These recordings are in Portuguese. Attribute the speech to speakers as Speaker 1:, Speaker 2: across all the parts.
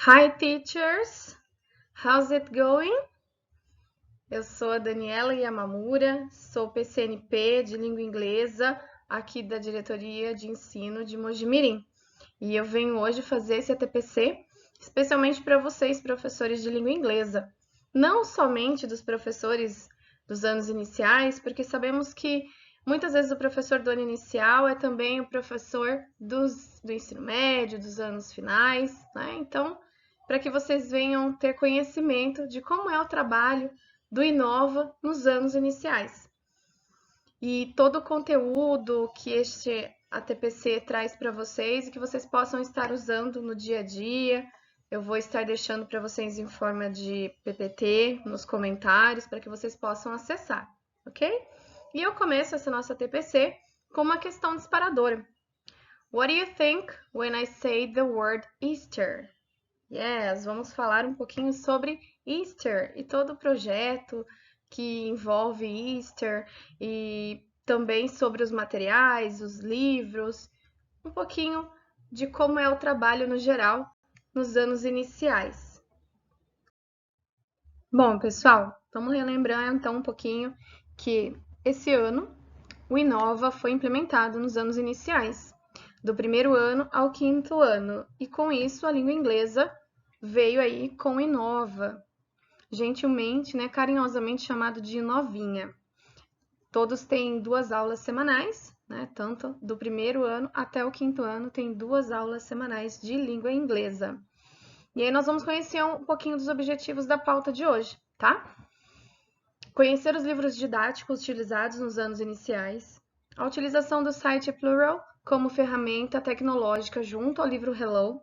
Speaker 1: Hi teachers, how's it going? Eu sou a Daniela Yamamura, sou PCNP de língua inglesa aqui da Diretoria de Ensino de Mojimirim. E eu venho hoje fazer esse ATPC especialmente para vocês, professores de língua inglesa. Não somente dos professores dos anos iniciais, porque sabemos que muitas vezes o professor do ano inicial é também o professor do ensino médio, dos anos finais, né? Então, para que vocês venham ter conhecimento de como é o trabalho do Inova nos anos iniciais. E todo o conteúdo que este ATPC traz para vocês e que vocês possam estar usando no dia a dia. Eu vou estar deixando para vocês em forma de PPT nos comentários para que vocês possam acessar, ok? E eu começo essa nossa ATPC com uma questão disparadora. What do you think when I say the word Easter? Yes, vamos falar um pouquinho sobre Easter e todo o projeto que envolve Easter e também sobre os materiais, os livros, um pouquinho de como é o trabalho no geral nos anos iniciais. Bom, pessoal, vamos relembrar então um pouquinho que esse ano o Inova foi implementado nos anos iniciais, do primeiro ano ao quinto ano, e com isso a língua inglesa veio aí com o Inova, gentilmente, né, carinhosamente chamado de Inovinha. Todos têm 2 aulas semanais, né, tanto do primeiro ano até o quinto ano tem 2 aulas semanais de língua inglesa. E aí nós vamos conhecer um pouquinho dos objetivos da pauta de hoje, tá? Conhecer os livros didáticos utilizados nos anos iniciais, a utilização do site Plural como ferramenta tecnológica junto ao livro Hello,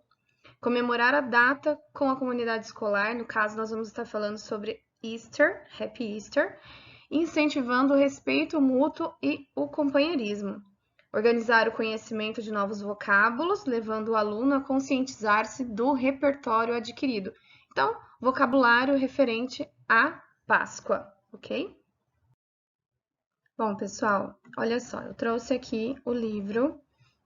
Speaker 1: comemorar a data com a comunidade escolar, no caso nós vamos estar falando sobre Easter, Happy Easter, incentivando o respeito mútuo e o companheirismo. Organizar o conhecimento de novos vocábulos, levando o aluno a conscientizar-se do repertório adquirido. Então, vocabulário referente à Páscoa, ok? Bom, pessoal, olha só, eu trouxe aqui o livro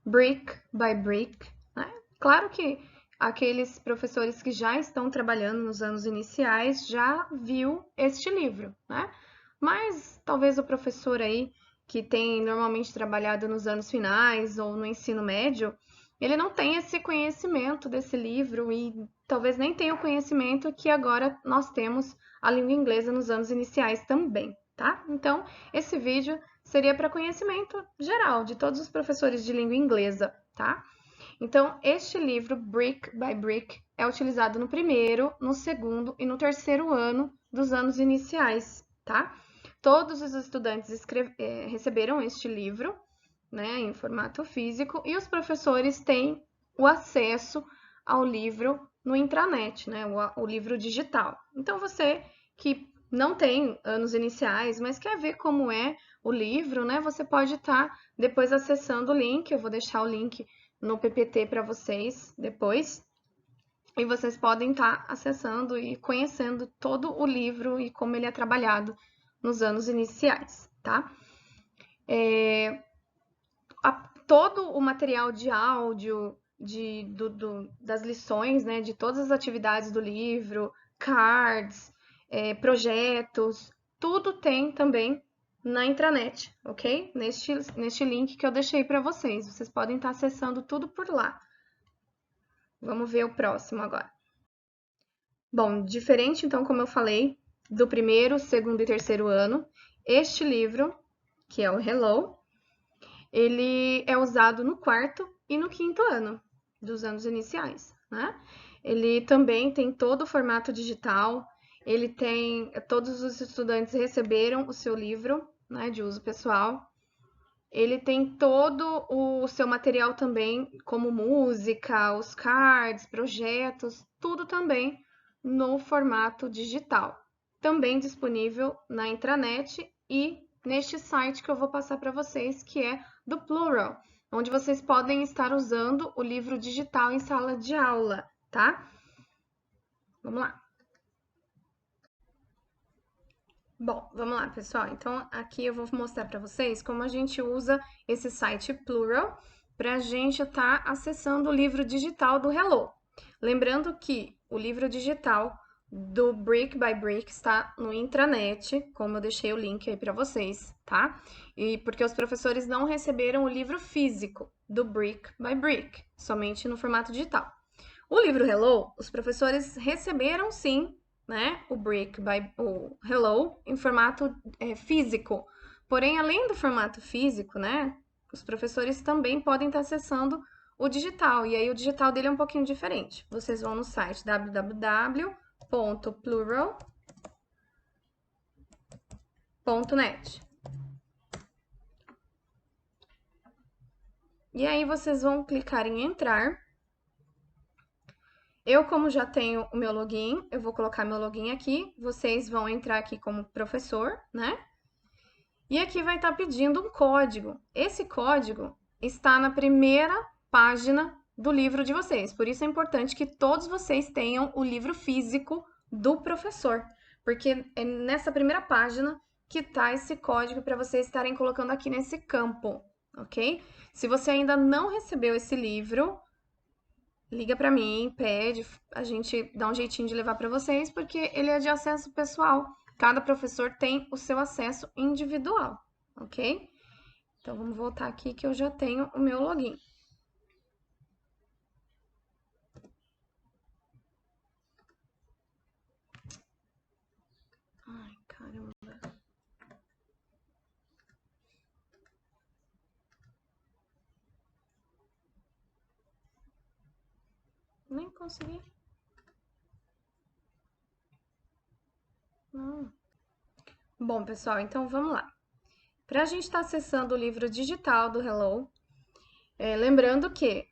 Speaker 1: Brick by Brick, né? Claro que aqueles professores que já estão trabalhando nos anos iniciais já viu este livro, né? Mas talvez o professor aí que tem normalmente trabalhado nos anos finais ou no ensino médio, ele não tenha esse conhecimento desse livro e talvez nem tenha o conhecimento que agora nós temos a língua inglesa nos anos iniciais também, tá? Então, esse vídeo seria para conhecimento geral de todos os professores de língua inglesa, tá? Então, este livro, Brick by Brick, é utilizado no primeiro, no segundo e no terceiro ano dos anos iniciais, tá? Todos os estudantes receberam este livro, né, em formato físico, e os professores têm o acesso ao livro no intranet, né, o livro digital. Então, você que não tem anos iniciais, mas quer ver como é o livro, né, você pode estar depois acessando o link, eu vou deixar o link no PPT para vocês depois, e vocês podem estar acessando e conhecendo todo o livro e como ele é trabalhado nos anos iniciais, tá? Todo o material de áudio, das lições, né, de todas as atividades do livro, cards, projetos, tudo tem também na intranet, ok? Neste link que eu deixei para vocês. Vocês podem estar acessando tudo por lá. Vamos ver o próximo agora. Bom, diferente, então, como eu falei, do primeiro, segundo e terceiro ano, este livro, que é o Hello, ele é usado no quarto e no quinto ano dos anos iniciais, né? Ele também tem todo o formato digital, ele tem, todos os estudantes receberam o seu livro, né, de uso pessoal. Ele tem todo o seu material também, como música, os cards, projetos, tudo também no formato digital. Também disponível na intranet e neste site que eu vou passar para vocês, que é do Plural, onde vocês podem estar usando o livro digital em sala de aula, tá? Vamos lá. Bom, vamos lá, pessoal. Então, aqui eu vou mostrar para vocês como a gente usa esse site Plural para a gente estar acessando o livro digital do Hello. Lembrando que o livro digital do Brick by Brick está no intranet, como eu deixei o link aí para vocês, tá? E porque os professores não receberam o livro físico do Brick by Brick, somente no formato digital. O livro Hello, os professores receberam sim, né, o Hello em formato físico. Porém, além do formato físico, né, os professores também podem estar acessando o digital. E aí o digital dele é um pouquinho diferente. Vocês vão no site www.plural.net. E aí vocês vão clicar em entrar. Eu, como já tenho o meu login, eu vou colocar meu login aqui. Vocês vão entrar aqui como professor, né? E aqui vai estar pedindo um código. Esse código está na primeira página do livro de vocês. Por isso é importante que todos vocês tenham o livro físico do professor, porque é nessa primeira página que está esse código para vocês estarem colocando aqui nesse campo, ok? Se você ainda não recebeu esse livro, liga para mim, pede, a gente dá um jeitinho de levar para vocês, porque ele é de acesso pessoal. Cada professor tem o seu acesso individual, ok? Então, vamos voltar aqui que eu já tenho o meu login. Ai, caramba. Nem consegui. Não. Bom, pessoal, então vamos lá. Para a gente estar acessando o livro digital do Hello, lembrando que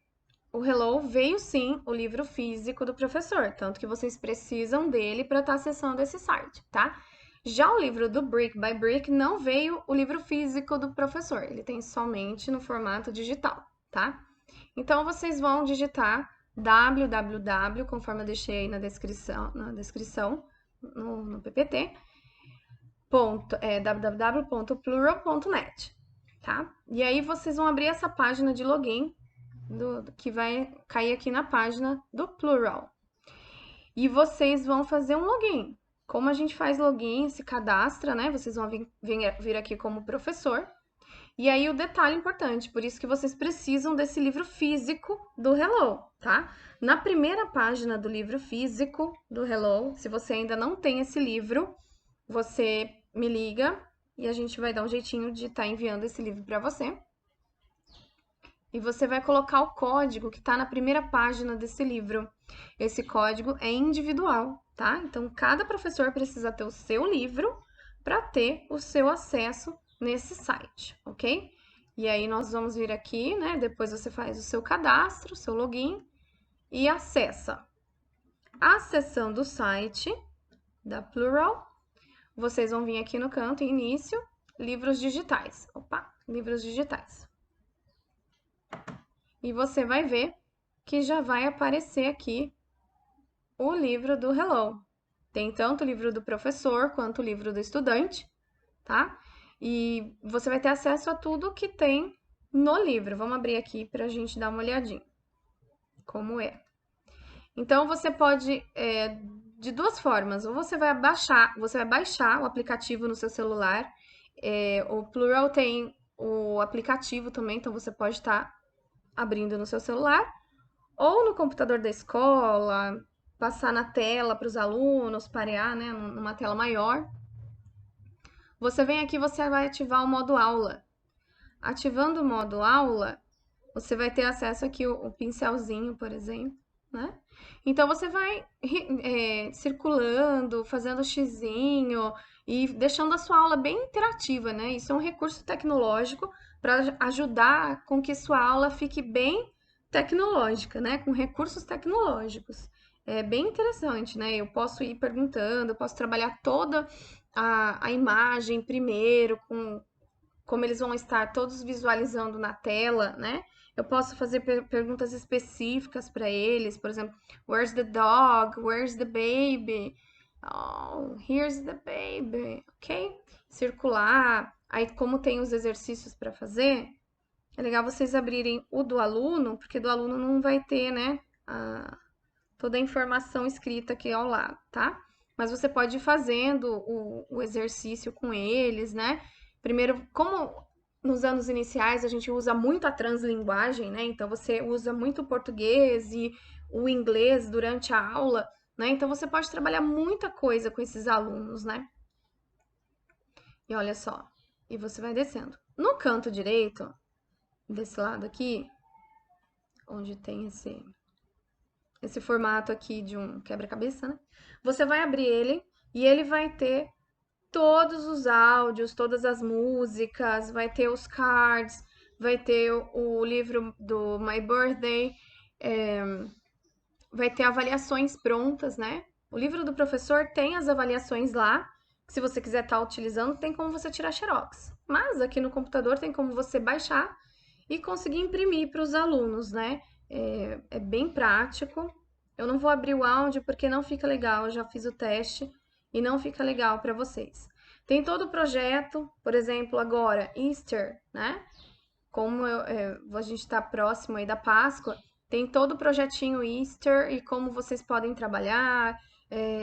Speaker 1: o Hello veio sim o livro físico do professor, tanto que vocês precisam dele para estar acessando esse site, tá? Já o livro do Brick by Brick não veio o livro físico do professor, ele tem somente no formato digital, tá? Então vocês vão digitar www, conforme eu deixei aí na descrição no PPT, www.plural.net, tá? E aí vocês vão abrir essa página de login que vai cair aqui na página do Plural. E vocês vão fazer um login. Como a gente faz login, se cadastra, né? Vocês vão vir aqui como professor. E aí o detalhe importante, por isso que vocês precisam desse livro físico do Hello, tá? Na primeira página do livro físico do Hello, se você ainda não tem esse livro, você me liga e a gente vai dar um jeitinho de estar enviando esse livro para você. E você vai colocar o código que está na primeira página desse livro. Esse código é individual, tá? Então, cada professor precisa ter o seu livro para ter o seu acesso nesse site, ok? E aí, nós vamos vir aqui, né? Depois você faz o seu cadastro, o seu login e acessa. Acessando o site da Plural, vocês vão vir aqui no canto, início, livros digitais. Opa, livros digitais. E você vai ver que já vai aparecer aqui o livro do Hello. Tem tanto o livro do professor quanto o livro do estudante, tá? E você vai ter acesso a tudo que tem no livro. Vamos abrir aqui para a gente dar uma olhadinha como é. Então, você pode, de duas formas, ou você vai baixar o aplicativo no seu celular. O Plural tem o aplicativo também, então você pode estar abrindo no seu celular, ou no computador da escola, passar na tela para os alunos, parear, né, numa tela maior. Você vem aqui, você vai ativar o modo aula. Ativando o modo aula, você vai ter acesso aqui o pincelzinho, por exemplo, né? Então, você vai circulando, fazendo xizinho e deixando a sua aula bem interativa, né? Isso é um recurso tecnológico para ajudar com que sua aula fique bem tecnológica, né? Com recursos tecnológicos. É bem interessante, né? Eu posso ir perguntando, eu posso trabalhar toda a imagem primeiro, como eles vão estar todos visualizando na tela, né? Eu posso fazer perguntas específicas para eles, por exemplo, where's the dog? Where's the baby? Oh, here's the baby, ok? Circular. Aí, como tem os exercícios para fazer, é legal vocês abrirem o do aluno, porque do aluno não vai ter, né, toda a informação escrita aqui ao lado, tá? Mas você pode ir fazendo o exercício com eles, né? Primeiro, como nos anos iniciais a gente usa muito a translinguagem, né? Então você usa muito o português e o inglês durante a aula, né? Então você pode trabalhar muita coisa com esses alunos, né? E olha só, e você vai descendo. No canto direito, desse lado aqui, onde tem esse formato aqui de um quebra-cabeça, né? Você vai abrir ele e ele vai ter todos os áudios, todas as músicas, vai ter os cards, vai ter o livro do My Birthday, vai ter avaliações prontas, né? O livro do professor tem as avaliações lá, que se você quiser estar utilizando, tem como você tirar xerox. Mas aqui no computador tem como você baixar e conseguir imprimir para os alunos, né? É bem prático. Eu não vou abrir o áudio porque não fica legal, eu já fiz o teste e não fica legal para vocês. Tem todo o projeto, por exemplo, agora, Easter, né? Como a gente está próximo aí da Páscoa, tem todo o projetinho Easter e como vocês podem trabalhar,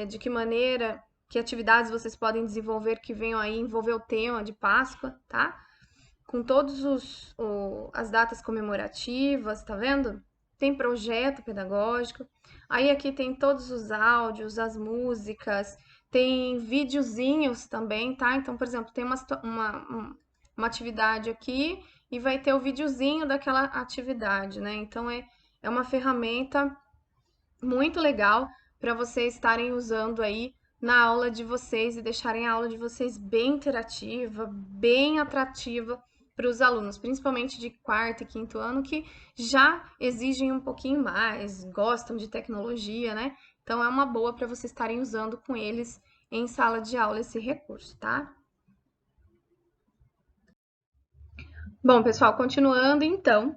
Speaker 1: de que maneira, que atividades vocês podem desenvolver que venham aí envolver o tema de Páscoa, tá? Com todos as datas comemorativas, tá vendo? Tem projeto pedagógico. Aí aqui tem todos os áudios, as músicas, tem videozinhos também, tá? Então, por exemplo, tem uma atividade aqui e vai ter o videozinho daquela atividade, né? Então, é uma ferramenta muito legal para vocês estarem usando aí na aula de vocês e deixarem a aula de vocês bem interativa, bem atrativa para os alunos, principalmente de quarto e quinto ano, que já exigem um pouquinho mais, gostam de tecnologia, né? Então é uma boa para vocês estarem usando com eles em sala de aula esse recurso, tá? Bom, pessoal, continuando então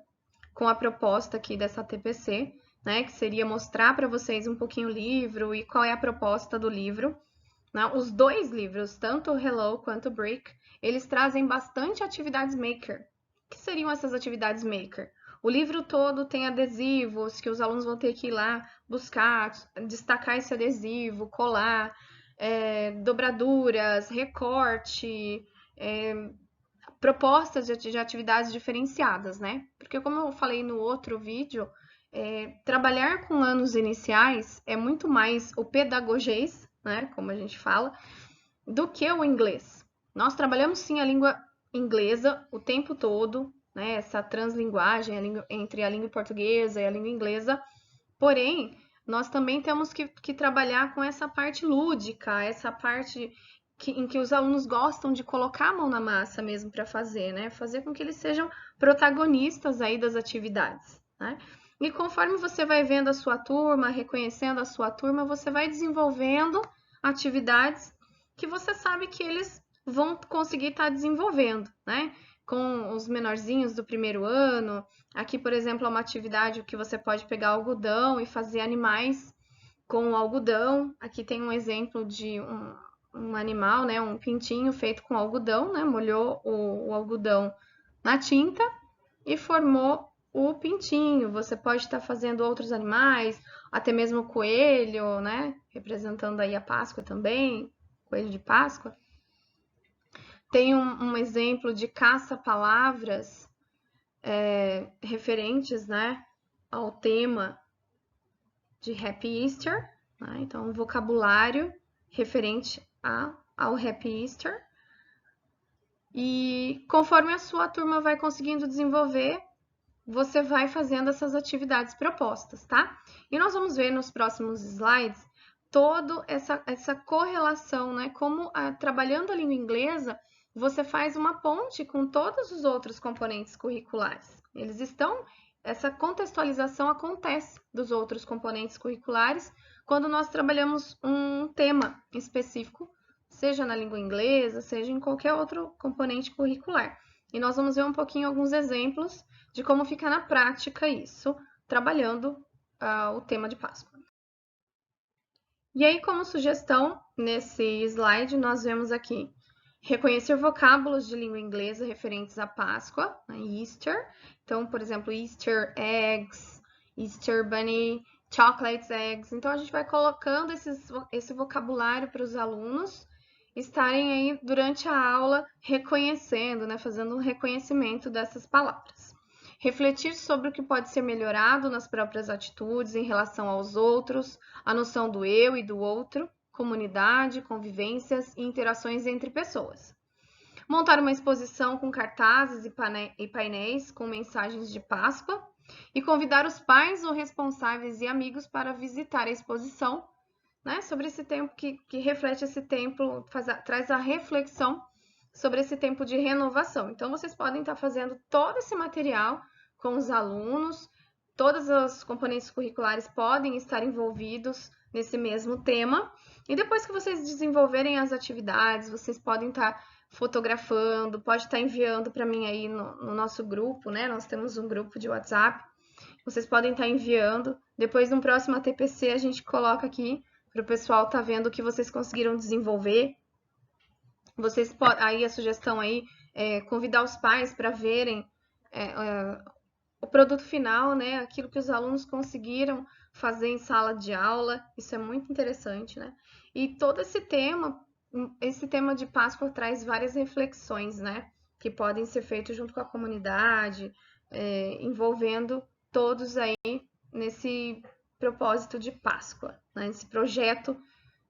Speaker 1: com a proposta aqui dessa TPC, né, que seria mostrar para vocês um pouquinho o livro e qual é a proposta do livro. Né? Os dois livros, tanto o Hello quanto o Brick, eles trazem bastante atividades maker. O que seriam essas atividades maker? O livro todo tem adesivos que os alunos vão ter que ir lá buscar, destacar esse adesivo, colar, dobraduras, recorte, propostas de atividades diferenciadas, né? Porque como eu falei no outro vídeo, trabalhar com anos iniciais é muito mais o pedagogês, né? Como a gente fala, do que o inglês. Nós trabalhamos sim a língua inglesa o tempo todo, né? Essa translinguagem entre a língua portuguesa e a língua inglesa. Porém, nós também temos que trabalhar com essa parte lúdica, essa parte em que os alunos gostam de colocar a mão na massa mesmo para fazer, né? Fazer com que eles sejam protagonistas aí das atividades, né? E conforme você vai vendo a sua turma, reconhecendo a sua turma, você vai desenvolvendo atividades que você sabe que eles vão conseguir estar desenvolvendo, né? Com os menorzinhos do primeiro ano. Aqui, por exemplo, é uma atividade que você pode pegar algodão e fazer animais com o algodão. Aqui tem um exemplo de um animal, né? Um pintinho feito com algodão, né? Molhou o algodão na tinta e formou o pintinho. Você pode estar fazendo outros animais, até mesmo o coelho, né? Representando aí a Páscoa também, coelho de Páscoa. Tem um exemplo de caça-palavras referentes, né, ao tema de Happy Easter, né? Então, um vocabulário referente ao Happy Easter. E conforme a sua turma vai conseguindo desenvolver, você vai fazendo essas atividades propostas, tá? E nós vamos ver nos próximos slides toda essa correlação, né? Como trabalhando a língua inglesa, você faz uma ponte com todos os outros componentes curriculares. Eles estão, essa contextualização acontece dos outros componentes curriculares quando nós trabalhamos um tema específico, seja na língua inglesa, seja em qualquer outro componente curricular. E nós vamos ver um pouquinho alguns exemplos de como fica na prática isso, trabalhando o tema de Páscoa. E aí, como sugestão, nesse slide, nós vemos aqui reconhecer vocábulos de língua inglesa referentes à Páscoa, a Easter. Então, por exemplo, Easter eggs, Easter bunny, chocolates, eggs. Então, a gente vai colocando esse vocabulário para os alunos estarem aí durante a aula reconhecendo, né, fazendo um reconhecimento dessas palavras. Refletir sobre o que pode ser melhorado nas próprias atitudes em relação aos outros, a noção do eu e do outro, comunidade, convivências e interações entre pessoas. Montar uma exposição com cartazes e painéis com mensagens de Páscoa e convidar os pais ou responsáveis e amigos para visitar a exposição, né, sobre esse tempo que reflete esse tempo, traz a reflexão sobre esse tempo de renovação. Então, vocês podem estar fazendo todo esse material com os alunos, todos os componentes curriculares podem estar envolvidos nesse mesmo tema, e depois que vocês desenvolverem as atividades, vocês podem estar fotografando, pode estar enviando para mim aí no nosso grupo, né? Nós temos um grupo de WhatsApp, vocês podem estar enviando. Depois, no próximo ATPC, a gente coloca aqui para o pessoal estar vendo o que vocês conseguiram desenvolver. Vocês podem, aí a sugestão aí é convidar os pais para verem o produto final, né? Aquilo que os alunos conseguiram fazer em sala de aula. Isso é muito interessante, né? E todo esse tema de Páscoa traz várias reflexões, né? Que podem ser feitas junto com a comunidade, envolvendo todos aí nesse propósito de Páscoa, né? Nesse projeto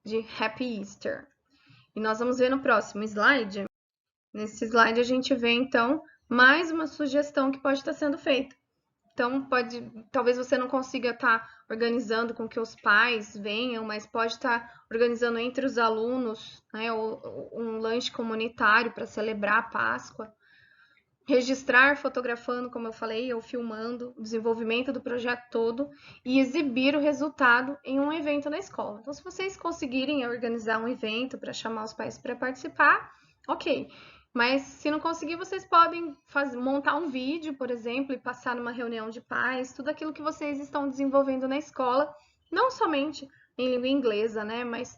Speaker 1: de Happy Easter. E nós vamos ver no próximo slide. Nesse slide a gente vê, então, mais uma sugestão que pode estar sendo feita. Então, talvez você não consiga estar organizando com que os pais venham, mas pode estar organizando entre os alunos, né, um lanche comunitário para celebrar a Páscoa. Registrar fotografando, como eu falei, ou filmando o desenvolvimento do projeto todo e exibir o resultado em um evento na escola. Então, se vocês conseguirem organizar um evento para chamar os pais para participar, ok. Mas se não conseguir, vocês podem montar um vídeo, por exemplo, e passar numa reunião de pais, tudo aquilo que vocês estão desenvolvendo na escola, não somente em língua inglesa, né, mas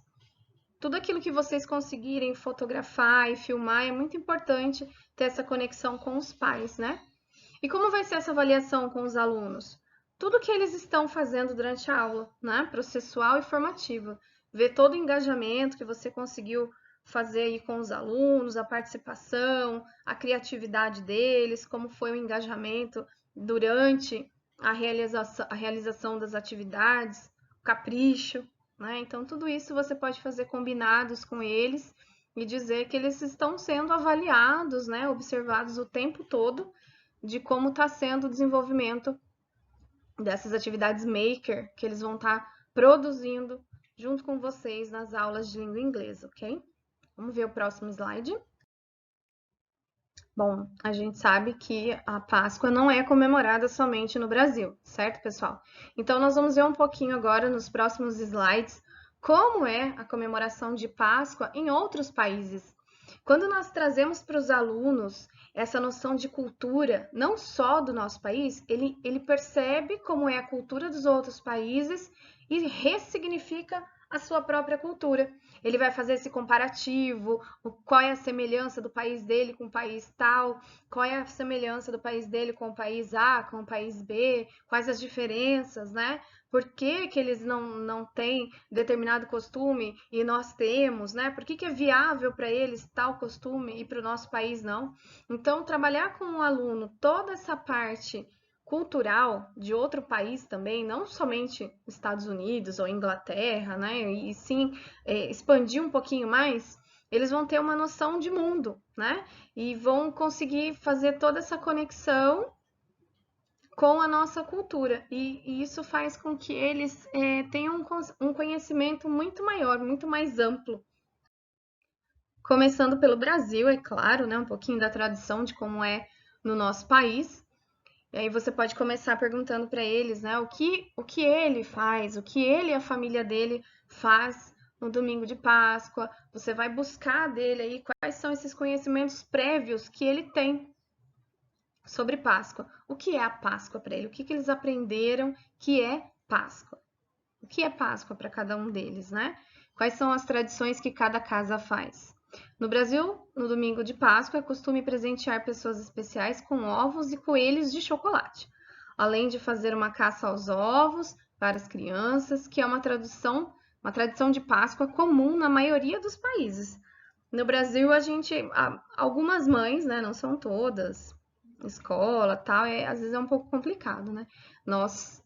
Speaker 1: tudo aquilo que vocês conseguirem fotografar e filmar, é muito importante ter essa conexão com os pais, né? E como vai ser essa avaliação com os alunos? Tudo que eles estão fazendo durante a aula, né? Processual e formativa. Ver todo o engajamento que você conseguiu fazer aí com os alunos, a participação, a criatividade deles, como foi o engajamento durante a realização das atividades, o capricho, né? Então, tudo isso você pode fazer combinados com eles e dizer que eles estão sendo avaliados, né? Observados o tempo todo de como está sendo o desenvolvimento dessas atividades maker que eles vão estar produzindo junto com vocês nas aulas de língua inglesa, ok? Vamos ver o próximo slide. Bom, a gente sabe que a Páscoa não é comemorada somente no Brasil, certo, pessoal? Então, nós vamos ver um pouquinho agora, nos próximos slides, como é a comemoração de Páscoa em outros países. Quando nós trazemos para os alunos essa noção de cultura, não só do nosso país, ele percebe como é a cultura dos outros países e ressignifica a sua própria cultura. Ele vai fazer esse comparativo, qual é a semelhança do país dele com o país tal, qual é a semelhança do país dele com o país A, com o país B, quais as diferenças, né? Por que que eles não têm determinado costume e nós temos, né? Por que é viável para eles tal costume e para o nosso país não? Então, trabalhar com o aluno toda essa parte cultural de outro país também, não somente Estados Unidos ou Inglaterra, né? E sim expandir um pouquinho mais, eles vão ter uma noção de mundo, né? E vão conseguir fazer toda essa conexão com a nossa cultura. E isso faz com que eles tenham um conhecimento muito maior, muito mais amplo. Começando pelo Brasil, é claro, né? Um pouquinho da tradição de como é no nosso país. E aí você pode começar perguntando para eles, né, o que ele faz, o que ele e a família dele faz no domingo de Páscoa. Você vai buscar dele aí quais são esses conhecimentos prévios que ele tem sobre Páscoa. O que é a Páscoa para ele? O que eles aprenderam que é Páscoa? O que é Páscoa para cada um deles, né? Quais são as tradições que cada casa faz? No Brasil, no domingo de Páscoa, é costume presentear pessoas especiais com ovos e coelhos de chocolate. Além de fazer uma caça aos ovos, para as crianças, que é uma tradição de Páscoa comum na maioria dos países. No Brasil, algumas mães, né, não são todas, escola, tal, às vezes é um pouco complicado, né? Nós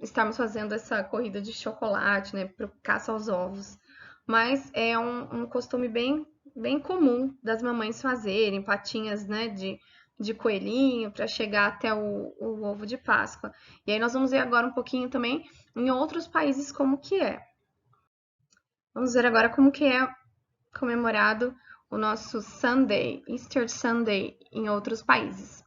Speaker 1: estamos fazendo essa corrida de chocolate, né, para caça aos ovos. Mas é um costume bem comum das mamães fazerem patinhas, né, de coelhinho para chegar até o ovo de Páscoa. E aí nós vamos ver agora um pouquinho também em outros países como que é. Vamos ver agora como que é comemorado o nosso Sunday, Easter Sunday, em outros países.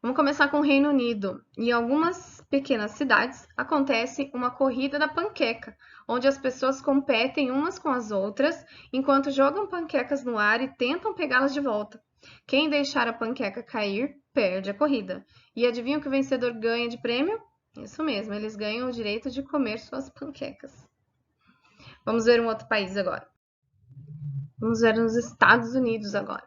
Speaker 1: Vamos começar com o Reino Unido. Em algumas pequenas cidades acontece uma corrida da panqueca, onde as pessoas competem umas com as outras enquanto jogam panquecas no ar e tentam pegá-las de volta. Quem deixar a panqueca cair, perde a corrida. E adivinha o que o vencedor ganha de prêmio? Isso mesmo, eles ganham o direito de comer suas panquecas. Vamos ver um outro país agora. Vamos ver nos Estados Unidos agora.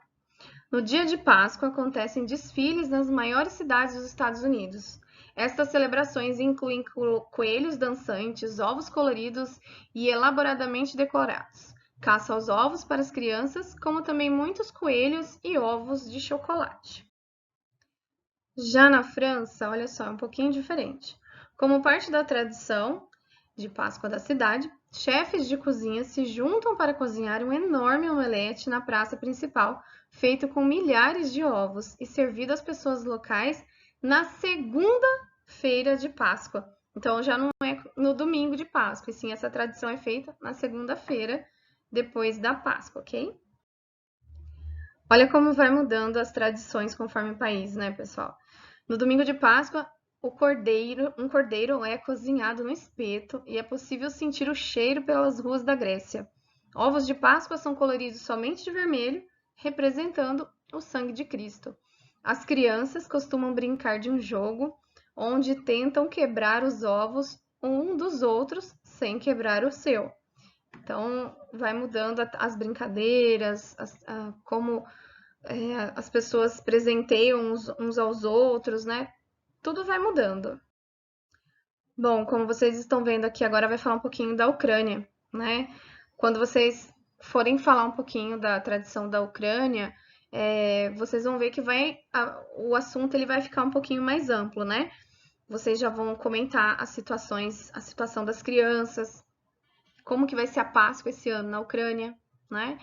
Speaker 1: No dia de Páscoa acontecem desfiles nas maiores cidades dos Estados Unidos. Estas celebrações incluem coelhos dançantes, ovos coloridos e elaboradamente decorados, caça aos ovos para as crianças, como também muitos coelhos e ovos de chocolate. Já na França, olha só, é um pouquinho diferente. Como parte da tradição de Páscoa da cidade, chefes de cozinha se juntam para cozinhar um enorme omelete na praça principal, feito com milhares de ovos e servido às pessoas locais na segunda-feira de Páscoa. Então já não é no domingo de Páscoa, e sim essa tradição é feita na segunda-feira depois da Páscoa, ok? Olha como vai mudando as tradições conforme o país, né, pessoal? No domingo de Páscoa, um cordeiro é cozinhado no espeto e é possível sentir o cheiro pelas ruas da Grécia. Ovos de Páscoa são coloridos somente de vermelho, representando o sangue de Cristo. As crianças costumam brincar de um jogo onde tentam quebrar os ovos um dos outros sem quebrar o seu. Então, vai mudando as brincadeiras, como as pessoas presenteiam uns aos outros, né? Tudo vai mudando. Bom, como vocês estão vendo aqui, agora vai falar um pouquinho da Ucrânia, né? Quando vocês forem falar um pouquinho da tradição da Ucrânia, vocês vão ver que o assunto ele vai ficar um pouquinho mais amplo, né? Vocês já vão comentar a situação das crianças, como que vai ser a Páscoa esse ano na Ucrânia, né?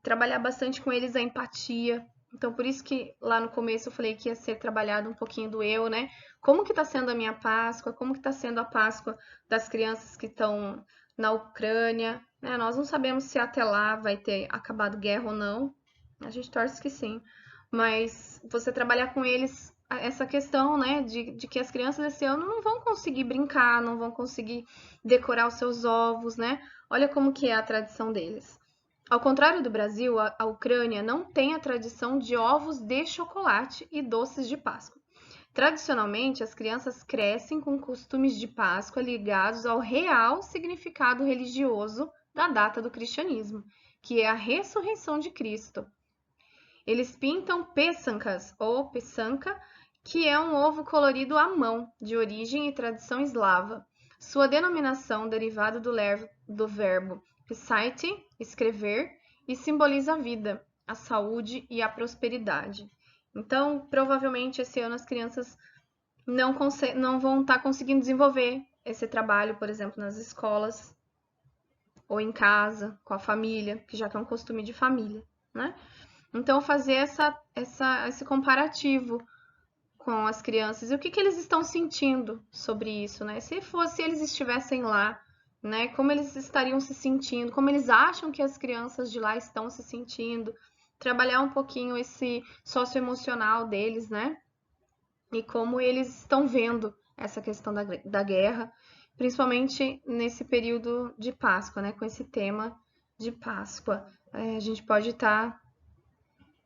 Speaker 1: Trabalhar bastante com eles a empatia. Então, por isso que lá no começo eu falei que ia ser trabalhado um pouquinho do eu, né? Como que está sendo a minha Páscoa? Como que está sendo a Páscoa das crianças que estão na Ucrânia? Né? Nós não sabemos se até lá vai ter acabado guerra ou não. A gente torce que sim. Mas você trabalhar com eles essa questão, né, de que as crianças esse ano não vão conseguir brincar, não vão conseguir decorar os seus ovos, né? Olha como que é a tradição deles. Ao contrário do Brasil, a Ucrânia não tem a tradição de ovos de chocolate e doces de Páscoa. Tradicionalmente, as crianças crescem com costumes de Páscoa ligados ao real significado religioso da data do cristianismo, que é a ressurreição de Cristo. Eles pintam peçancas ou peçanca, que é um ovo colorido à mão, de origem e tradição eslava. Sua denominação derivada do verbo psaite, escrever, e simboliza a vida, a saúde e a prosperidade. Então, provavelmente esse ano as crianças não vão estar conseguindo desenvolver esse trabalho, por exemplo, nas escolas ou em casa, com a família, que já é um costume de família, né? Então, fazer esse comparativo com as crianças e o que eles estão sentindo sobre isso, né? Se eles estivessem lá, né? Como eles estariam se sentindo, como eles acham que as crianças de lá estão se sentindo, trabalhar um pouquinho esse socioemocional deles, né? E como eles estão vendo essa questão da guerra, principalmente nesse período de Páscoa, né? Com esse tema de Páscoa. A gente pode estar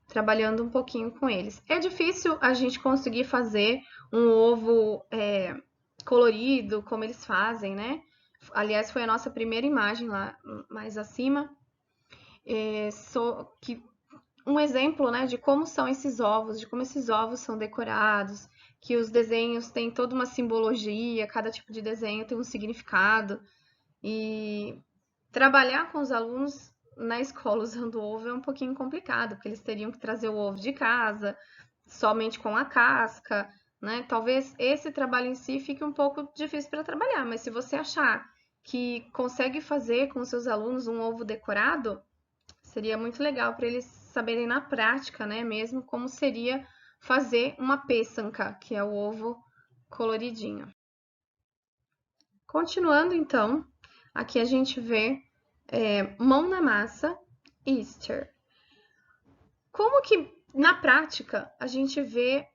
Speaker 1: trabalhando um pouquinho com eles. É difícil a gente conseguir fazer um ovo colorido, como eles fazem, né? Aliás, foi a nossa primeira imagem lá mais acima. Que um exemplo, né, de como são esses ovos, de como esses ovos são decorados, que os desenhos têm toda uma simbologia, cada tipo de desenho tem um significado. E trabalhar com os alunos na escola usando ovo é um pouquinho complicado, porque eles teriam que trazer o ovo de casa, somente com a casca, né? Talvez esse trabalho em si fique um pouco difícil para trabalhar, mas se você achar que consegue fazer com seus alunos um ovo decorado, seria muito legal para eles saberem na prática, né, mesmo como seria fazer uma peçanca, que é o ovo coloridinho. Continuando, então, aqui a gente vê mão na massa, Easter. Como que, na prática, a gente vê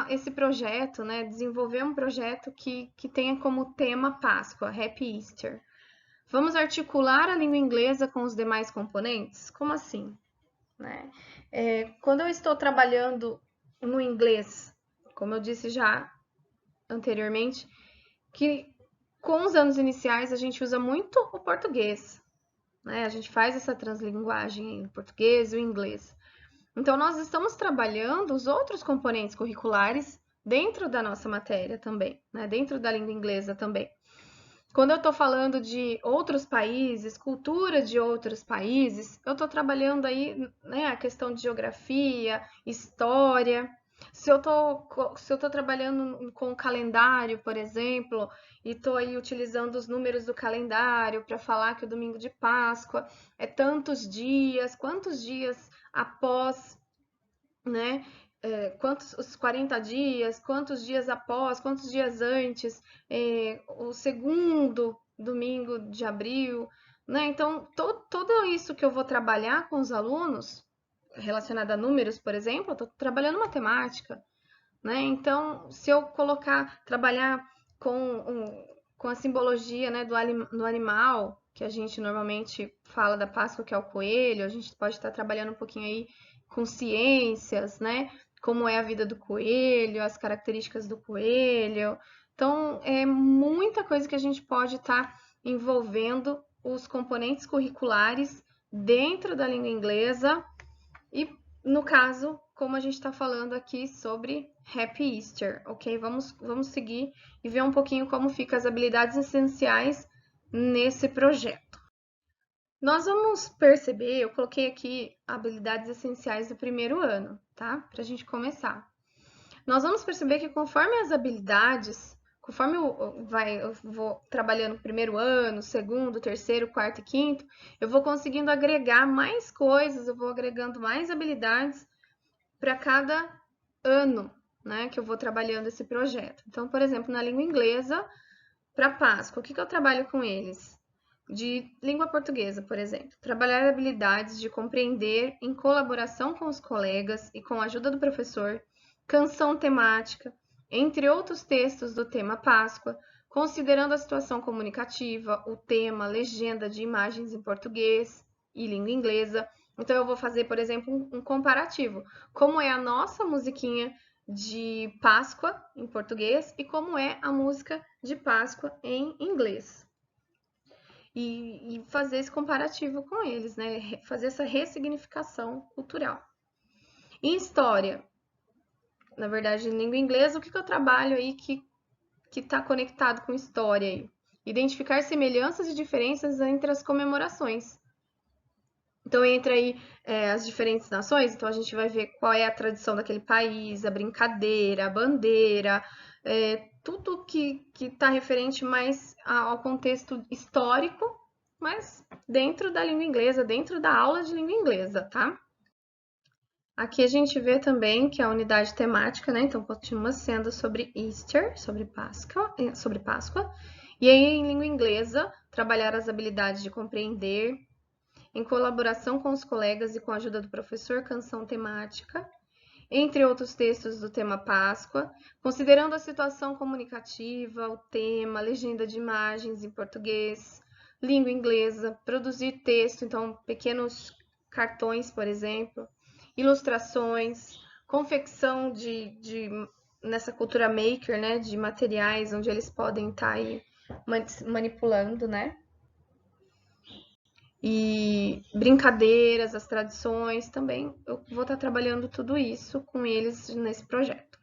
Speaker 1: esse projeto, né, desenvolver um projeto que tenha como tema Páscoa, Happy Easter? Vamos articular a língua inglesa com os demais componentes? Como assim? Né? Quando eu estou trabalhando no inglês, como eu disse já anteriormente, que com os anos iniciais a gente usa muito o português, né? A gente faz essa translinguagem, o português e o inglês. Então, nós estamos trabalhando os outros componentes curriculares dentro da nossa matéria também, né? Dentro da língua inglesa também. Quando eu estou falando de outros países, cultura de outros países, eu estou trabalhando aí, né, a questão de geografia, história. Se eu estou trabalhando com o calendário, por exemplo, e estou aí utilizando os números do calendário para falar que o domingo de Páscoa é tantos dias, quantos dias após, né? Quantos os 40 dias, quantos dias após, quantos dias antes, o segundo domingo de abril, né? Então, tudo isso que eu vou trabalhar com os alunos, relacionado a números, por exemplo, eu estou trabalhando matemática, né? Então, se eu trabalhar com a simbologia, né, do animal, que a gente normalmente fala da Páscoa, que é o coelho, a gente pode estar trabalhando um pouquinho aí com ciências, né? Como é a vida do coelho, as características do coelho. Então, é muita coisa que a gente pode estar envolvendo os componentes curriculares dentro da língua inglesa e, no caso, como a gente está falando aqui sobre Happy Easter, ok? Vamos seguir e ver um pouquinho como ficam as habilidades essenciais nesse projeto. Nós vamos perceber, eu coloquei aqui habilidades essenciais do primeiro ano, tá? Para a gente começar. Nós vamos perceber que conforme as habilidades, conforme eu vou trabalhando no primeiro ano, segundo, terceiro, quarto e quinto, eu vou conseguindo agregar mais coisas, eu vou agregando mais habilidades para cada ano, né, que eu vou trabalhando esse projeto. Então, por exemplo, na língua inglesa, para Páscoa, o que eu trabalho com eles? De língua portuguesa, por exemplo, trabalhar habilidades de compreender em colaboração com os colegas e com a ajuda do professor, canção temática, entre outros textos do tema Páscoa, considerando a situação comunicativa, o tema, legenda de imagens em português e língua inglesa. Então, eu vou fazer, por exemplo, um comparativo. Como é a nossa musiquinha de Páscoa em português e como é a música de Páscoa em inglês. E fazer esse comparativo com eles, né? Fazer essa ressignificação cultural. Em história, na verdade, em língua inglesa, o que eu trabalho aí que está conectado com história aí? Identificar semelhanças e diferenças entre as comemorações. Então, entra aí as diferentes nações, então a gente vai ver qual é a tradição daquele país, a brincadeira, a bandeira, tudo que está referente mais ao contexto histórico, mas dentro da língua inglesa, dentro da aula de língua inglesa, tá? Aqui a gente vê também que a unidade temática, né? Então, continua sendo sobre Easter, sobre Páscoa. E aí, em língua inglesa, trabalhar as habilidades de compreender, em colaboração com os colegas e com a ajuda do professor, canção temática, entre outros textos do tema Páscoa, considerando a situação comunicativa, o tema, legenda de imagens em português, língua inglesa, produzir texto, então pequenos cartões, por exemplo, ilustrações, confecção nessa cultura maker, né, de materiais onde eles podem estar aí manipulando, né? e brincadeiras, as tradições também. Eu vou estar trabalhando tudo isso com eles nesse projeto.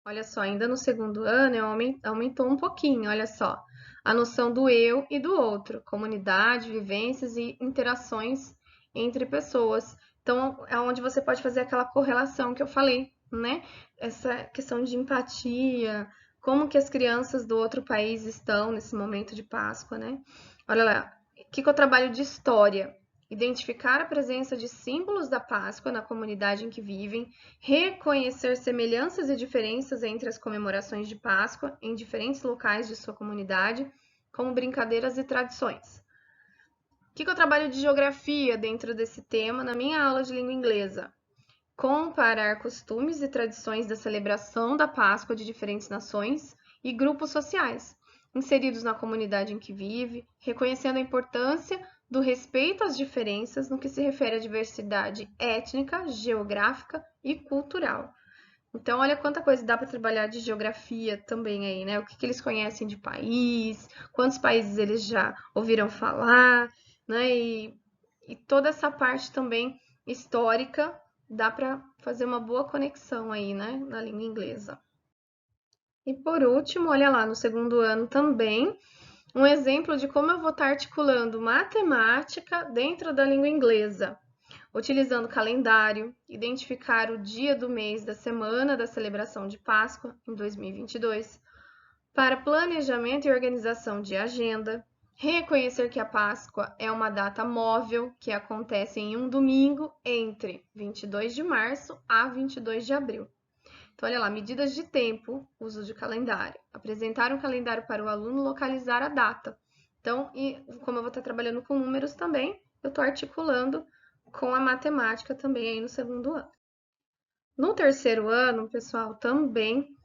Speaker 1: Olha só, ainda no segundo ano aumentou um pouquinho, olha só, a noção do eu e do outro, comunidade, vivências e interações entre pessoas. Então, é onde você pode fazer aquela correlação que eu falei, né? Essa questão de empatia, como que as crianças do outro país estão nesse momento de Páscoa, né? Olha lá, o que eu trabalho de história? Identificar a presença de símbolos da Páscoa na comunidade em que vivem, reconhecer semelhanças e diferenças entre as comemorações de Páscoa em diferentes locais de sua comunidade, como brincadeiras e tradições. O que eu trabalho de geografia dentro desse tema na minha aula de língua inglesa? Comparar costumes e tradições da celebração da Páscoa de diferentes nações e grupos sociais, inseridos na comunidade em que vive, reconhecendo a importância do respeito às diferenças no que se refere à diversidade étnica, geográfica e cultural. Então, olha quanta coisa dá para trabalhar de geografia também aí, né? O que eles conhecem de país, quantos países eles já ouviram falar, né? E toda essa parte também histórica dá para fazer uma boa conexão aí, né? Na língua inglesa. E por último, olha lá, no segundo ano também, um exemplo de como eu vou estar articulando matemática dentro da língua inglesa, utilizando calendário, identificar o dia do mês da semana da celebração de Páscoa em 2022, para planejamento e organização de agenda, reconhecer que a Páscoa é uma data móvel que acontece em um domingo entre 22 de março a 22 de abril. Então, olha lá, medidas de tempo, uso de calendário. Apresentar um calendário para o aluno localizar a data. Então, e como eu vou estar trabalhando com números também, eu estou articulando com a matemática também aí no segundo ano. No terceiro ano, pessoal, também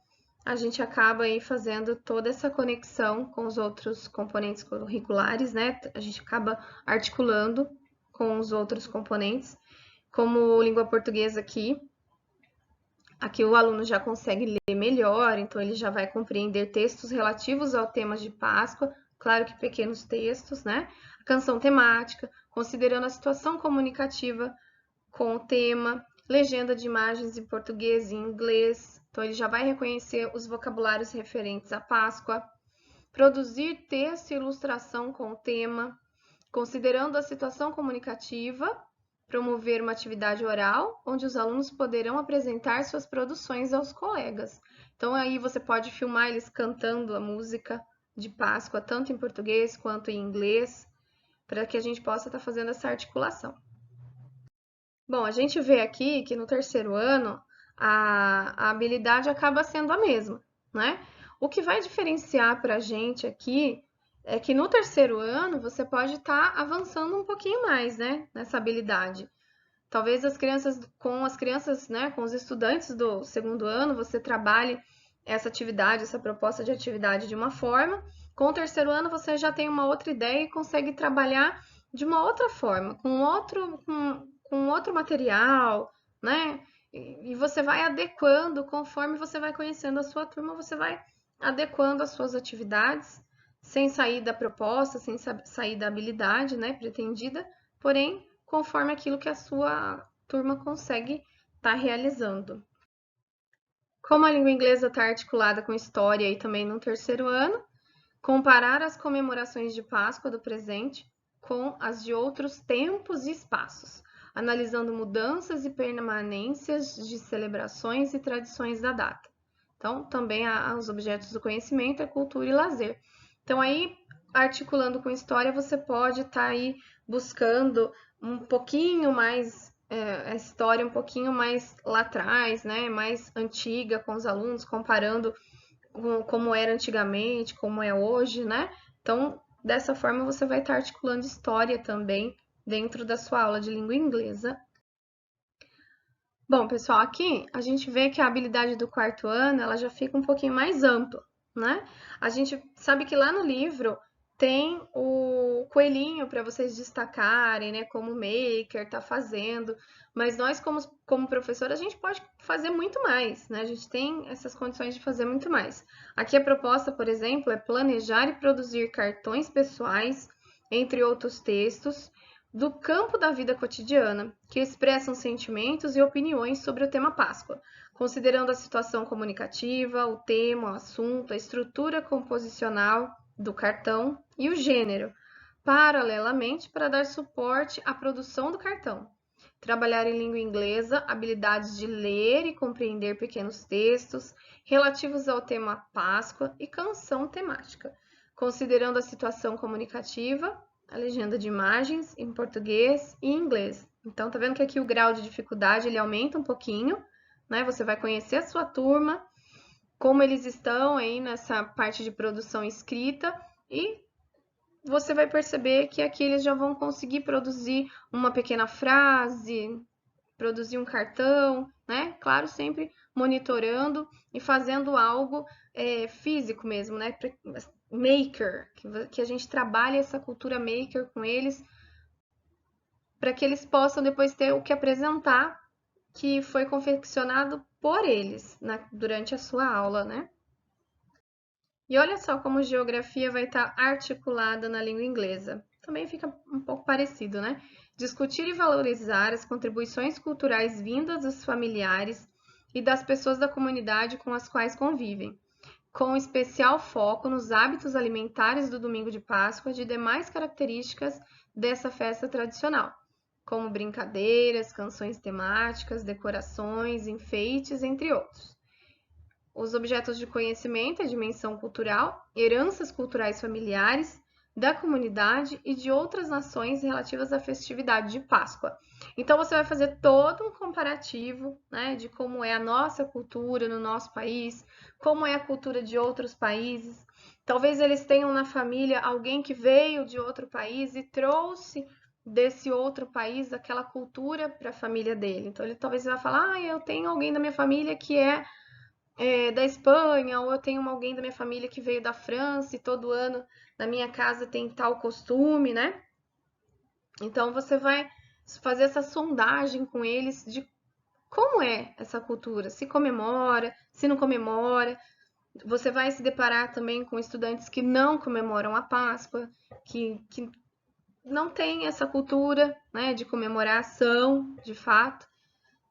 Speaker 1: a gente acaba aí fazendo toda essa conexão com os outros componentes curriculares, né? A gente acaba articulando com os outros componentes, como língua portuguesa aqui. Aqui o aluno já consegue ler melhor, então ele já vai compreender textos relativos ao tema de Páscoa, claro que pequenos textos, né? A canção temática, considerando a situação comunicativa com o tema, legenda de imagens em português e em inglês, então ele já vai reconhecer os vocabulários referentes à Páscoa, produzir texto e ilustração com o tema, considerando a situação comunicativa, promover uma atividade oral, onde os alunos poderão apresentar suas produções aos colegas. Então aí você pode filmar eles cantando a música de Páscoa, tanto em português quanto em inglês, para que a gente possa estar fazendo essa articulação. Bom, a gente vê aqui que no terceiro ano a habilidade acaba sendo a mesma, né? O que vai diferenciar para a gente aqui é que no terceiro ano você pode estar avançando um pouquinho mais, né? Nessa habilidade. Talvez as crianças, né? Com os estudantes do segundo ano, você trabalhe essa atividade, essa proposta de atividade de uma forma. Com o terceiro ano, você já tem uma outra ideia e consegue trabalhar de uma outra forma, com outro material, né? E você vai adequando conforme você vai conhecendo a sua turma, você vai adequando as suas atividades, sem sair da proposta, sem sair da habilidade, né, pretendida, porém, conforme aquilo que a sua turma consegue estar realizando. Como a língua inglesa está articulada com história e também no terceiro ano, comparar as comemorações de Páscoa do presente com as de outros tempos e espaços, analisando mudanças e permanências de celebrações e tradições da data. Então, também os objetos do conhecimento é cultura e lazer. Então, aí, articulando com história, você pode estar aí buscando um pouquinho mais a história um pouquinho mais lá atrás, né, mais antiga com os alunos, comparando como era antigamente, como é hoje, né? Então, dessa forma, você vai estar articulando história também dentro da sua aula de língua inglesa. Bom, pessoal, aqui a gente vê que a habilidade do quarto ano ela já fica um pouquinho mais ampla, né? A gente sabe que lá no livro tem o coelhinho para vocês destacarem, né? Como o maker está fazendo, mas nós, como professor, a gente pode fazer muito mais, né? A gente tem essas condições de fazer muito mais. Aqui a proposta, por exemplo, é planejar e produzir cartões pessoais, entre outros textos, do campo da vida cotidiana, que expressam sentimentos e opiniões sobre o tema Páscoa, considerando a situação comunicativa, o tema, o assunto, a estrutura composicional do cartão e o gênero, paralelamente para dar suporte à produção do cartão. Trabalhar em língua inglesa, habilidades de ler e compreender pequenos textos relativos ao tema Páscoa e canção temática, considerando a situação comunicativa, a legenda de imagens em português e inglês. Então, tá vendo que aqui o grau de dificuldade ele aumenta um pouquinho, né? Você vai conhecer a sua turma, como eles estão aí nessa parte de produção escrita e você vai perceber que aqui eles já vão conseguir produzir uma pequena frase, produzir um cartão, né? Claro, sempre monitorando e fazendo algo físico mesmo, né? Maker, que a gente trabalhe essa cultura maker com eles, para que eles possam depois ter o que apresentar que foi confeccionado por eles durante a sua aula, né? E olha só como geografia vai estar articulada na língua inglesa. Também fica um pouco parecido, né? Discutir e valorizar as contribuições culturais vindas dos familiares e das pessoas da comunidade com as quais convivem, com especial foco nos hábitos alimentares do domingo de Páscoa e de demais características dessa festa tradicional, como brincadeiras, canções temáticas, decorações, enfeites, entre outros. Os objetos de conhecimento, a dimensão cultural, heranças culturais familiares, da comunidade e de outras nações relativas à festividade de Páscoa. Então, você vai fazer todo um comparativo, né, de como é a nossa cultura no nosso país, como é a cultura de outros países. Talvez eles tenham na família alguém que veio de outro país e trouxe desse outro país aquela cultura para a família dele. Então, ele talvez vai falar, eu tenho alguém da minha família que é da Espanha, ou eu tenho alguém da minha família que veio da França e todo ano na minha casa tem tal costume, né? Então você vai fazer essa sondagem com eles de como é essa cultura, se comemora, se não comemora. Você vai se deparar também com estudantes que não comemoram a Páscoa, que não tem essa cultura, né, de comemoração, de fato.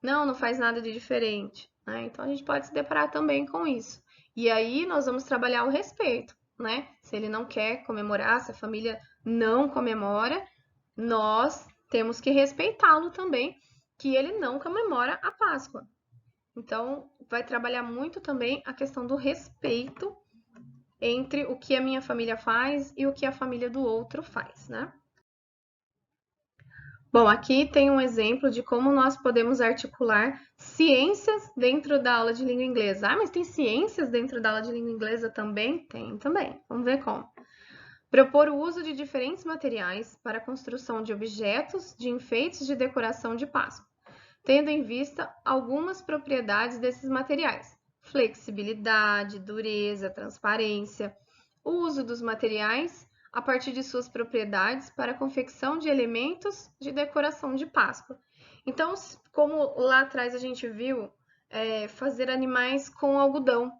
Speaker 1: Não faz nada de diferente, né? Então a gente pode se deparar também com isso. E aí nós vamos trabalhar o respeito, né? Se ele não quer comemorar, se a família não comemora, nós temos que respeitá-lo também, que ele não comemora a Páscoa. Então vai trabalhar muito também a questão do respeito entre o que a minha família faz e o que a família do outro faz, né? Bom, aqui tem um exemplo de como nós podemos articular ciências dentro da aula de língua inglesa. Ah, mas tem ciências dentro da aula de língua inglesa também? Tem também. Vamos ver como. Propor o uso de diferentes materiais para a construção de objetos de enfeites de decoração de Páscoa, tendo em vista algumas propriedades desses materiais: flexibilidade, dureza, transparência, o uso dos materiais a partir de suas propriedades para a confecção de elementos de decoração de Páscoa. Então, como lá atrás a gente viu, fazer animais com algodão.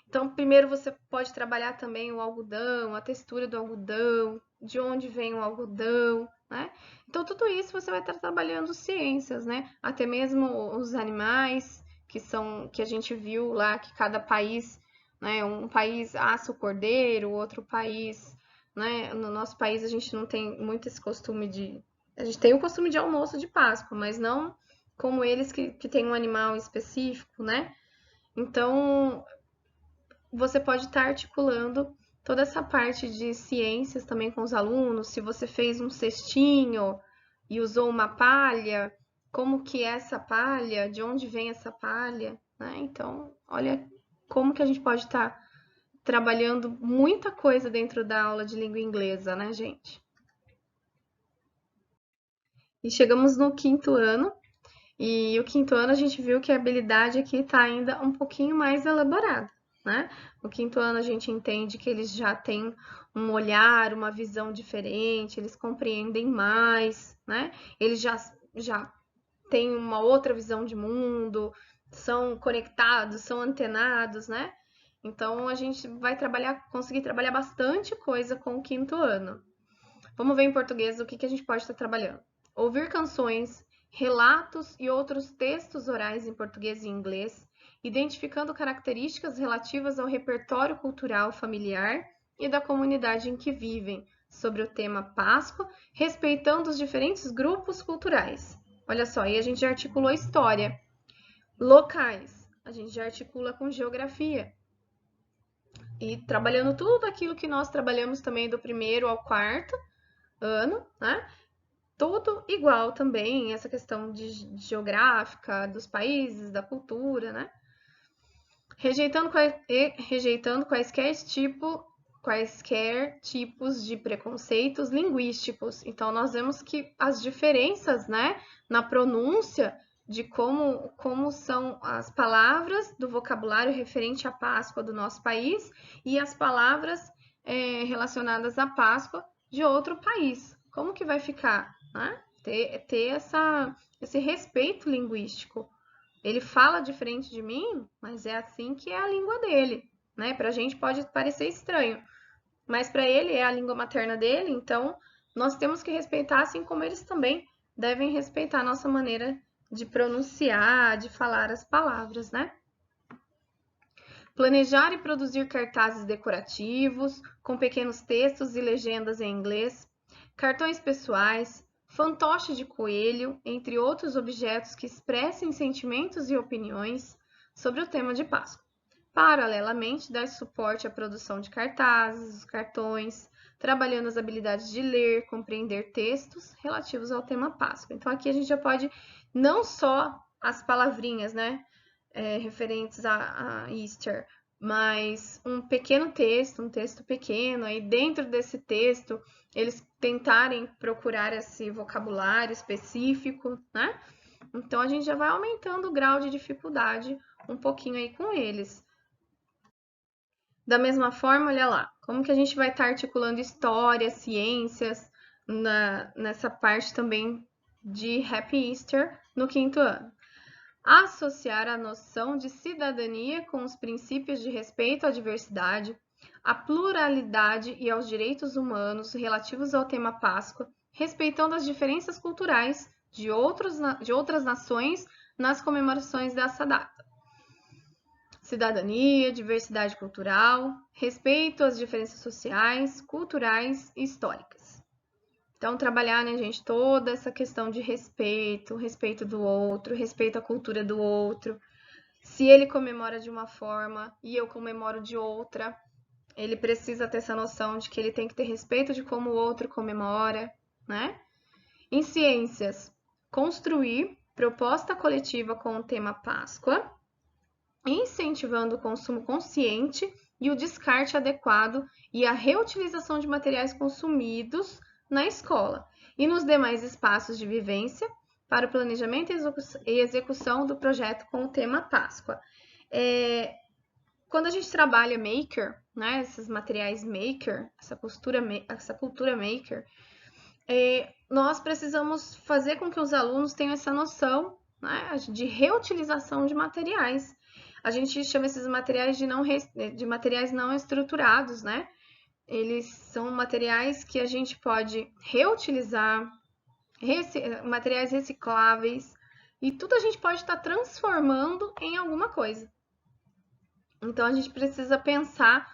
Speaker 1: Então, primeiro você pode trabalhar também o algodão, a textura do algodão, de onde vem o algodão, né? Então, tudo isso você vai estar trabalhando ciências, né? Até mesmo os animais que a gente viu lá, que cada país, né? Um país assa o cordeiro, outro país, né? No nosso país a gente não tem muito esse costume de... A gente tem o costume de almoço de Páscoa, mas não como eles que tem um animal específico, né? Então, você pode estar articulando toda essa parte de ciências também com os alunos. Se você fez um cestinho e usou uma palha, como que é essa palha, de onde vem essa palha, né? Então, olha como que a gente pode estar trabalhando muita coisa dentro da aula de língua inglesa, né, gente? E chegamos no quinto ano, e o quinto ano a gente viu que a habilidade aqui está ainda um pouquinho mais elaborada, né? No quinto ano a gente entende que eles já têm um olhar, uma visão diferente, eles compreendem mais, né? Eles já têm uma outra visão de mundo, são conectados, são antenados, né? Então a gente vai conseguir trabalhar bastante coisa com o quinto ano. Vamos ver em português o que a gente pode estar trabalhando. Ouvir canções, relatos e outros textos orais em português e inglês, identificando características relativas ao repertório cultural familiar e da comunidade em que vivem, sobre o tema Páscoa, respeitando os diferentes grupos culturais. Olha só, aí a gente já articulou história. Locais, a gente já articula com geografia. E trabalhando tudo aquilo que nós trabalhamos também do 1º ao 4º ano, né? Tudo igual também, essa questão de geográfica, dos países, da cultura, né? Rejeitando quaisquer tipos de preconceitos linguísticos. Então, nós vemos que as diferenças, né, na pronúncia de como são as palavras do vocabulário referente à Páscoa do nosso país e as palavras relacionadas à Páscoa de outro país. Como que vai ficar, né? Ter esse respeito linguístico. Ele fala diferente de mim, mas é assim que é a língua dele, né? Pra gente pode parecer estranho, mas para ele é a língua materna dele, então nós temos que respeitar, assim como eles também devem respeitar a nossa maneira de pronunciar, de falar as palavras, né? Planejar e produzir cartazes decorativos, com pequenos textos e legendas em inglês, cartões pessoais, fantoche de coelho, entre outros objetos que expressem sentimentos e opiniões sobre o tema de Páscoa. Paralelamente, dar suporte à produção de cartazes, cartões, trabalhando as habilidades de ler, compreender textos relativos ao tema Páscoa. Então, aqui a gente já pode, não só as palavrinhas, né, referentes a Easter, mas um pequeno texto, um texto pequeno, aí dentro desse texto eles tentarem procurar esse vocabulário específico, né? Então a gente já vai aumentando o grau de dificuldade um pouquinho aí com eles. Da mesma forma, olha lá, como que a gente vai estar articulando história, ciências nessa parte também de Happy Easter no 5º ano. Associar a noção de cidadania com os princípios de respeito à diversidade, à pluralidade e aos direitos humanos relativos ao tema Páscoa, respeitando as diferenças culturais de outras nações nas comemorações dessa data. Cidadania, diversidade cultural, respeito às diferenças sociais, culturais e históricas. Então, trabalhar, né, gente, toda essa questão de respeito, respeito do outro, respeito à cultura do outro. Se ele comemora de uma forma e eu comemoro de outra, ele precisa ter essa noção de que ele tem que ter respeito de como o outro comemora, né? Em ciências, construir proposta coletiva com o tema Páscoa, incentivando o consumo consciente e o descarte adequado e a reutilização de materiais consumidos na escola e nos demais espaços de vivência para o planejamento e execução do projeto com o tema Páscoa. Quando a gente trabalha maker, né, esses materiais maker, essa cultura maker, nós precisamos fazer com que os alunos tenham essa noção, né, de reutilização de materiais. A gente chama esses materiais de materiais não estruturados, né? Eles são materiais que a gente pode reutilizar, materiais recicláveis, e tudo a gente pode estar transformando em alguma coisa. Então, a gente precisa pensar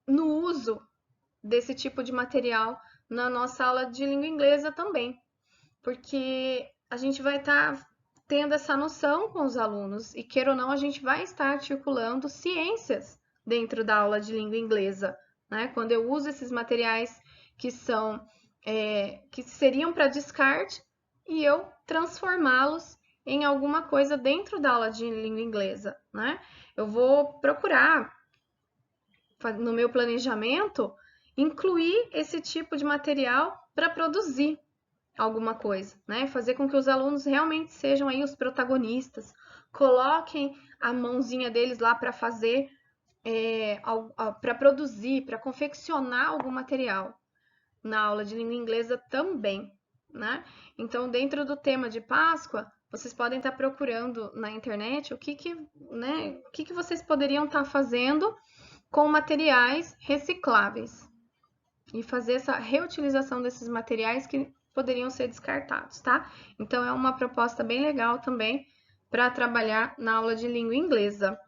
Speaker 1: no uso desse tipo de material na nossa aula de língua inglesa também, porque a gente vai estar tendo essa noção com os alunos, e queira ou não, a gente vai estar articulando ciências dentro da aula de língua inglesa, né? Quando eu uso esses materiais que seriam para descarte e eu transformá-los em alguma coisa dentro da aula de língua inglesa, né? Eu vou procurar, no meu planejamento, incluir esse tipo de material para produzir alguma coisa, né? Fazer com que os alunos realmente sejam aí os protagonistas, coloquem a mãozinha deles lá para fazer, para produzir, para confeccionar algum material. Na aula de língua inglesa também, né? Então, dentro do tema de Páscoa, vocês podem estar procurando na internet o que vocês poderiam estar fazendo com materiais recicláveis. e fazer essa reutilização desses materiais que poderiam ser descartados, tá? Então, é uma proposta bem legal também para trabalhar na aula de língua inglesa.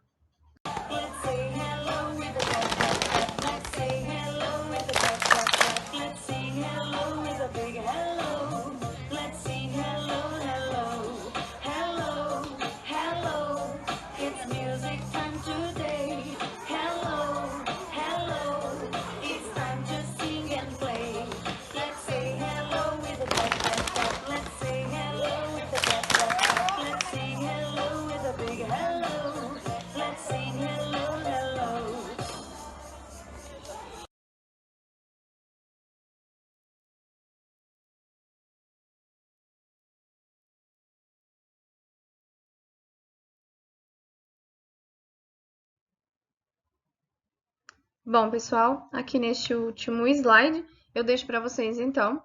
Speaker 1: Bom, pessoal, aqui neste último slide, eu deixo para vocês, então,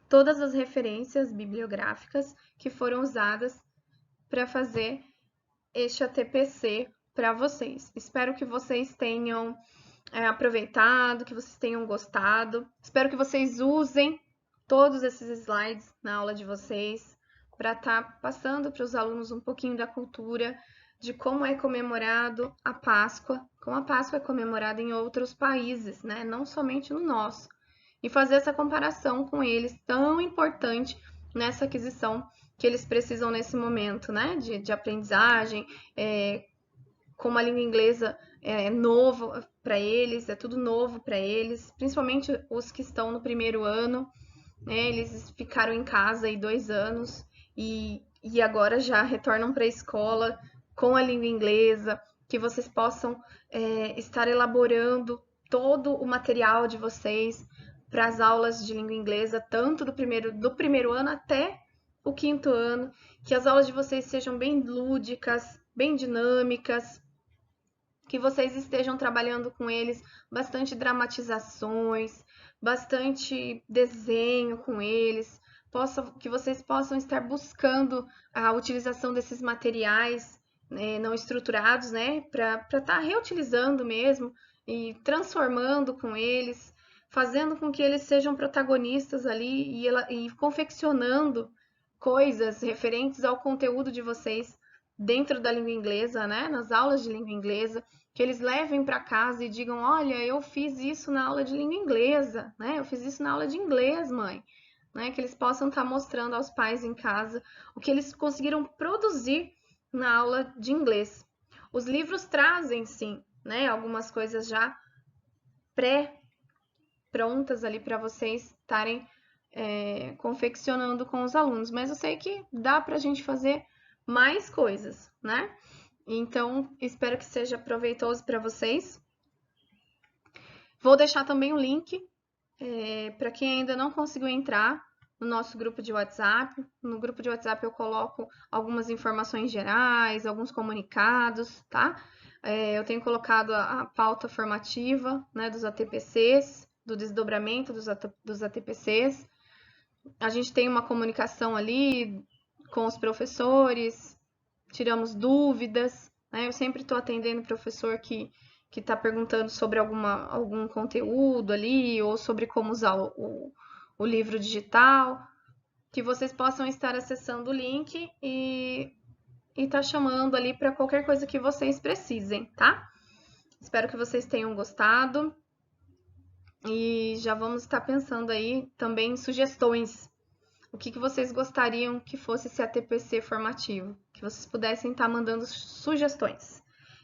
Speaker 1: todas as referências bibliográficas que foram usadas para fazer este ATPC para vocês. Espero que vocês tenham aproveitado, que vocês tenham gostado. Espero que vocês usem todos esses slides na aula de vocês para estar passando para os alunos um pouquinho da cultura de como é comemorado a Páscoa, como a Páscoa é comemorada em outros países, né? Não somente no nosso. E fazer essa comparação com eles, tão importante nessa aquisição que eles precisam nesse momento, né? De aprendizagem, como a língua inglesa é novo para eles, é tudo novo para eles, principalmente os que estão no primeiro ano, né? Eles ficaram em casa aí 2 anos e agora já retornam para a escola com a língua inglesa, que vocês possam estar elaborando todo o material de vocês para as aulas de língua inglesa, tanto do primeiro ano até o 5º ano, que as aulas de vocês sejam bem lúdicas, bem dinâmicas, que vocês estejam trabalhando com eles bastante dramatizações, bastante desenho com eles, que vocês possam estar buscando a utilização desses materiais não estruturados, né, para estar reutilizando mesmo e transformando com eles, fazendo com que eles sejam protagonistas ali e confeccionando coisas referentes ao conteúdo de vocês dentro da língua inglesa, né, nas aulas de língua inglesa, que eles levem para casa e digam, olha, eu fiz isso na aula de língua inglesa, né? Eu fiz isso na aula de inglês, mãe. Né? Que eles possam estar mostrando aos pais em casa o que eles conseguiram produzir na aula de inglês. Os livros trazem, sim, né, algumas coisas já pré-prontas ali para vocês estarem confeccionando com os alunos, mas eu sei que dá para a gente fazer mais coisas, né? Então, espero que seja proveitoso para vocês. Vou deixar também o link para quem ainda não conseguiu entrar no nosso grupo de WhatsApp. No grupo de WhatsApp eu coloco algumas informações gerais, alguns comunicados, tá? Eu tenho colocado a pauta formativa, né, dos ATPCs, do desdobramento dos ATPCs. A gente tem uma comunicação ali com os professores, tiramos dúvidas, né? Eu sempre estou atendendo o professor que está perguntando sobre algum conteúdo ali, ou sobre como usar o livro digital, que vocês possam estar acessando o link e tá chamando ali para qualquer coisa que vocês precisem, tá? Espero que vocês tenham gostado e já vamos estar pensando aí também em sugestões. O que vocês gostariam que fosse esse ATPC formativo? Que vocês pudessem estar mandando sugestões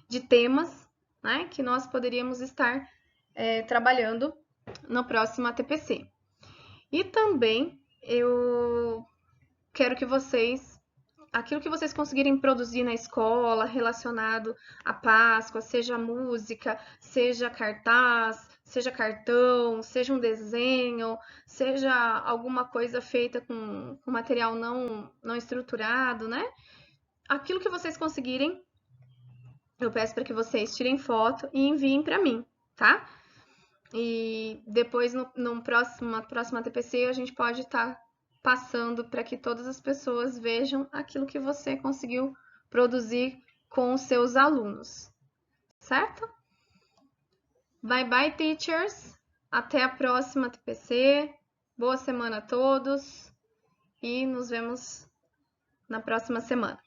Speaker 1: de temas, né, que nós poderíamos estar trabalhando no próximo ATPC. E também eu quero que vocês, aquilo que vocês conseguirem produzir na escola relacionado à Páscoa, seja música, seja cartaz, seja cartão, seja um desenho, seja alguma coisa feita com material não estruturado, né? Aquilo que vocês conseguirem, eu peço para que vocês tirem foto e enviem para mim, tá? E depois, no próximo ATPC, a gente pode estar passando para que todas as pessoas vejam aquilo que você conseguiu produzir com os seus alunos, certo? Bye bye, teachers! Até a próxima TPC. Boa semana a todos e nos vemos na próxima semana.